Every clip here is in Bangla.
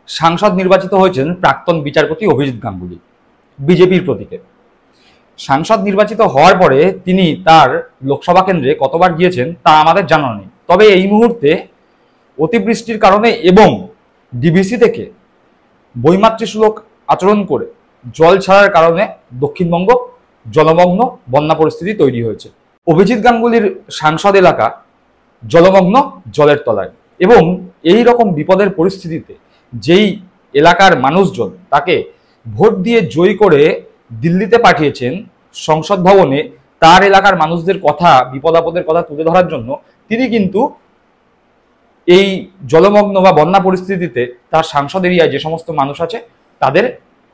সাংসদ নির্বাচিত হয়েছেন প্রাক্তন বিচারপতি অভিজিৎ গাঙ্গুলি, বিজেপির প্রতীকে। সাংসদ নির্বাচিত হওয়ার পরে তিনি তার লোকসভা কেন্দ্রে কতবার গিয়েছেন তা আমাদের জানা নেই। তবে এই মুহূর্তে অতিবৃষ্টির কারণে এবং ডিভিসি থেকে বৈমাতৃসুলভ আচরণ করে জল ছাড়ার কারণে দক্ষিণবঙ্গ জলমগ্ন, বন্যা পরিস্থিতি তৈরি হয়েছে। অভিজিৎ গাঙ্গুলির সাংসদ এলাকা জলমগ্ন, জলের তলায়, এবং এই রকম বিপদের পরিস্থিতিতে যেই এলাকার মানুষজন তাকে ভোট দিয়ে জয়ী করে দিল্লিতে পাঠিয়েছেন সংসদ ভবনে তার এলাকার মানুষদের কথা, বিপদ আপদের কথা তুলে ধরার জন্য, তিনি কিন্তু এই জলমগ্ন বা বন্যা পরিস্থিতিতে তার সাংসদ এরিয়ায় যে সমস্ত মানুষ আছে তাদের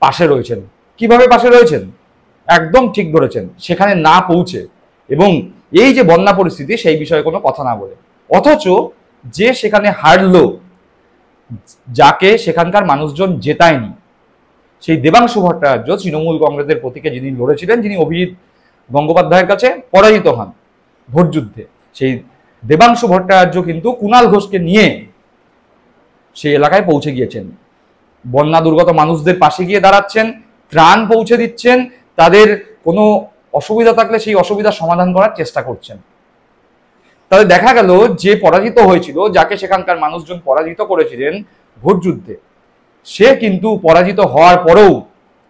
পাশে রয়েছেন। কিভাবে পাশে রয়েছেন? একদম ঠিক ধরেছেন, সেখানে না পৌঁছে এবং এই যে বন্যা পরিস্থিতি সেই বিষয়ে কোনো কথা না বলে। অথচ যে সেখানে হারলো, যাকে সেখানকার মানুষজন জেতায়নি, সেই দেবাংশু ভট্টাচার্য তৃণমূল কংগ্রেসের প্রতীকে যিনি লড়েছিলেন, যিনি অভিজিৎ গঙ্গোপাধ্যায়ের কাছে পরাজিত হন ভোট যুদ্ধে, সেই দেবাংশু ভট্টাচার্য কিন্তু কুণাল ঘোষকে নিয়ে সেই এলাকায় পৌঁছে গিয়েছেন। বন্যা দুর্গত মানুষদের পাশে গিয়ে দাঁড়াচ্ছেন, ত্রাণ পৌঁছে দিচ্ছেন, তাদের কোনো অসুবিধা থাকলে সেই অসুবিধার সমাধান করার চেষ্টা করছেন। তাহলে দেখা গেল যে পরাজিত হয়েছিল, যাকে সেখানকার মানুষজন পরাজিত করেছিলেন ভোট যুদ্ধে, সে কিন্তু পরাজিত হওয়ার পরেও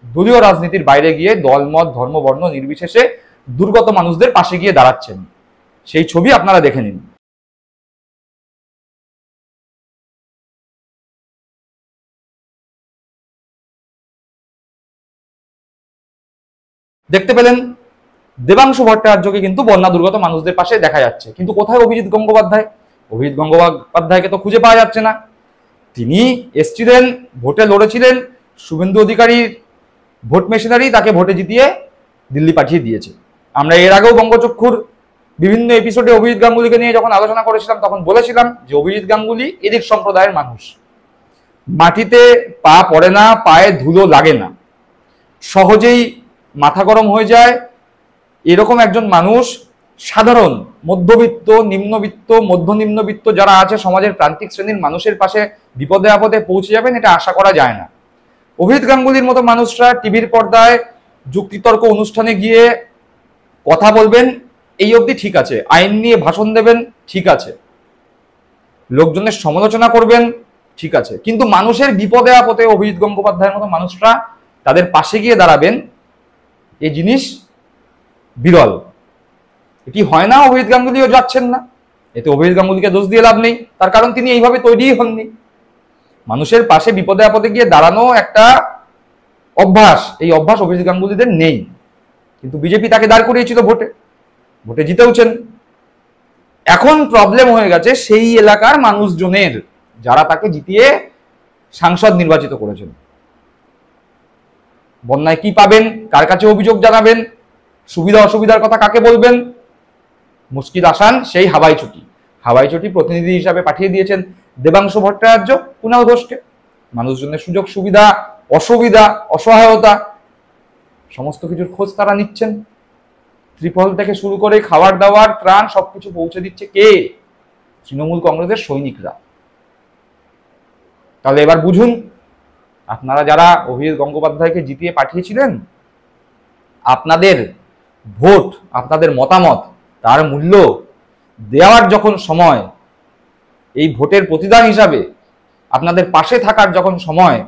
দলীয় রাজনীতির বাইরে গিয়ে দলমত, ধর্মবর্ণ নির্বিশেষে দুর্গত মানুষদের পাশে গিয়ে দাঁড়াচ্ছেন। সেই ছবি আপনারা দেখে নিন। দেখতে পেলেন দেবাংশু ভট্টাচার্যকে কিন্তু বন্যা দুর্গত মানুষদের পাশে দেখা যাচ্ছে, কিন্তু কোথায় অভিজিৎ গঙ্গোপাধ্যায়? অভিজিৎ গঙ্গোপাধ্যায়কে তো খুঁজে পাওয়া যাচ্ছে না। তিনি এসছিলেন, ভোটে লড়েছিলেন, শুভেন্দু অধিকারীর ভোট মেশিনারি তাকে ভোটে জিতিয়ে দিল্লি পাঠিয়ে দিয়েছে। আমরা এর আগেও বঙ্গচক্ষুর বিভিন্ন এপিসোডে অভিজিৎ গাঙ্গুলিকে নিয়ে যখন আলোচনা করেছিলাম তখন বলেছিলাম যে অভিজিৎ গাঙ্গুলি এদিক সম্প্রদায়ের মানুষ, মাটিতে পা পড়ে না, পায়ে ধুলো লাগে না, সহজেই মাথা গরম হয়ে যায়, এরকম একজন মানুষ সাধারণ মধ্যবিত্ত, নিম্নবিত্ত, মধ্যনিম্নবিত্ত যারা আছে সমাজের প্রান্তিক শ্রেণীর মানুষের পাশে বিপদে আপদে পৌঁছে যাবেন এটা আশা করা যায় না। অভিজিৎ গাঙ্গুলির মতো মানুষরা টিভির পর্দায় যুক্তিতর্ক অনুষ্ঠানে গিয়ে কথা বলবেন, এই অবধি ঠিক আছে, আইন নিয়ে ভাষণ দেবেন, ঠিক আছে, লোকজনের সমালোচনা করবেন, ঠিক আছে, কিন্তু মানুষের বিপদে আপদে অভিজিৎ গঙ্গোপাধ্যায়ের মতো মানুষরা তাদের পাশে গিয়ে দাঁড়াবেন, এই জিনিস বিরল। এটি হয় না, অভিজিৎ গাঙ্গুলিও যাচ্ছেন না। এতে অভিজিৎ গাঙ্গুলিকে দোষ দিয়ে লাভ নেই, তার কারণ তিনি এইভাবে তৈরিই হননি। মানুষের পাশে বিপদে আপদে গিয়ে দাঁড়ানো একটা অভ্যাস, এই অভ্যাস অভিজিৎ গাঙ্গুলিদের নেই, কিন্তু বিজেপি তাকে দাঁড় করিয়েছিল ভোটে জিতেওছেন। এখন প্রবলেম হয়ে গেছে সেই এলাকার মানুষজনের, যারা তাকে জিতিয়ে সাংসদ নির্বাচিত করেছেন। বন্যায় কি পাবেন, কার কাছে অভিযোগ জানাবেন, সুবিধা অসুবিধার কথা কাকে বলবেন, মুশকিল আসান সেই হাওয়াই ছুটি প্রতিনিধি হিসাবে পাঠিয়ে দিয়েছেন দেবাংশু ভট্টাচার্য কুণাল ঘোষকে। মানুষজনের সুযোগ সুবিধা, অসুবিধা, অসহায়তা সমস্ত কিছুর খোঁজ তারা নিচ্ছেন। ত্রিপল থেকে শুরু করে খাবার দাবার, ত্রাণ সবকিছু পৌঁছে দিচ্ছে কে? তৃণমূল কংগ্রেসের সৈনিকরা। তাহলে এবার বুঝুন, আপনারা যারা অভিজিৎ গঙ্গোপাধ্যায়কে জিতিয়ে পাঠিয়েছিলেন, আপনাদের ভোট, আপনাদের মতামত, তার মূল্য দেওয়ার যখন সময়, এই ভোটের প্রতিদান হিসাবে আপনাদের পাশে থাকার যখন সময়,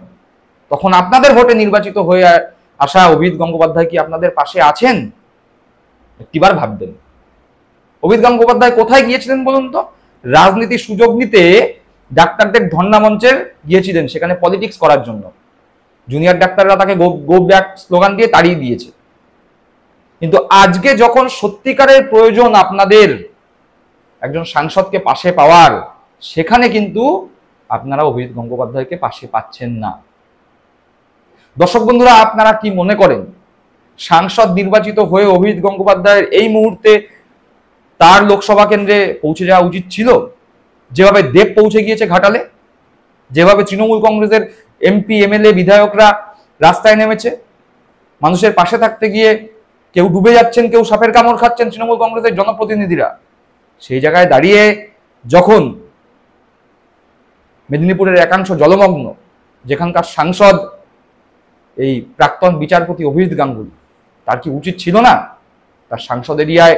তখন আপনাদের ভোটে নির্বাচিত হয়ে আসা অভিজিৎ গঙ্গোপাধ্যায় কি আপনাদের পাশে আছেন? একটিবার ভাববেন। অভিজিৎ গঙ্গোপাধ্যায় কোথায় গিয়েছিলেন বলুন তো? রাজনীতির সুযোগ নিতে ডাক্তারদের ধর্ণা মঞ্চে গিয়েছিলেন, সেখানে পলিটিক্স করার জন্য। জুনিয়র ডাক্তাররা তাকে গো ব্যাক স্লোগান দিয়ে তাড়িয়ে দিয়েছে। কিন্তু আজকে যখন সত্যিকারের প্রয়োজন আপনাদের একজন সাংসদকে পাশে পাওয়ার, সেখানে কিন্তু আপনারা অভিজিৎ গঙ্গোপাধ্যায়কে পাশে পাচ্ছেন না। দর্শক বন্ধুরা, আপনারা কি মনে করেন সাংসদ নির্বাচিত হয়ে অভিজিৎ গঙ্গোপাধ্যায়ের এই মুহূর্তে তার লোকসভা কেন্দ্রে পৌঁছে যাওয়া উচিত ছিল? যেভাবে দেব পৌঁছে গিয়েছে ঘাটালে, যেভাবে তৃণমূল কংগ্রেসের এমপি, এমএলএ, বিধায়করা রাস্তায় নেমেছে মানুষের পাশে থাকতে গিয়ে, কেউ ডুবে যাচ্ছেন, কেউ সাপের কামড় খাচ্ছেন তৃণমূল কংগ্রেসের জনপ্রতিনিধিরা, সেই জায়গায় দাঁড়িয়ে যখন মেদিনীপুরের একাংশ জলমগ্ন, যেখানকার সাংসদ এই প্রাক্তন বিচারপতি অভিজিৎ গাঙ্গুলি, তার কি উচিত ছিল না তার সাংসদ এরিয়ায়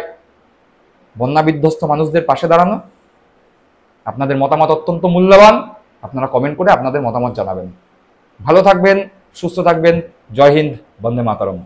বন্যা বিধ্বস্ত মানুষদের পাশে দাঁড়ানো? আপনাদের মতামত অত্যন্ত মূল্যবান, আপনারা কমেন্ট করে আপনাদের মতামত জানাবেন। ভালো থাকবেন, সুস্থ থাকবেন। জয় হিন্দ, বন্দে মাতরম।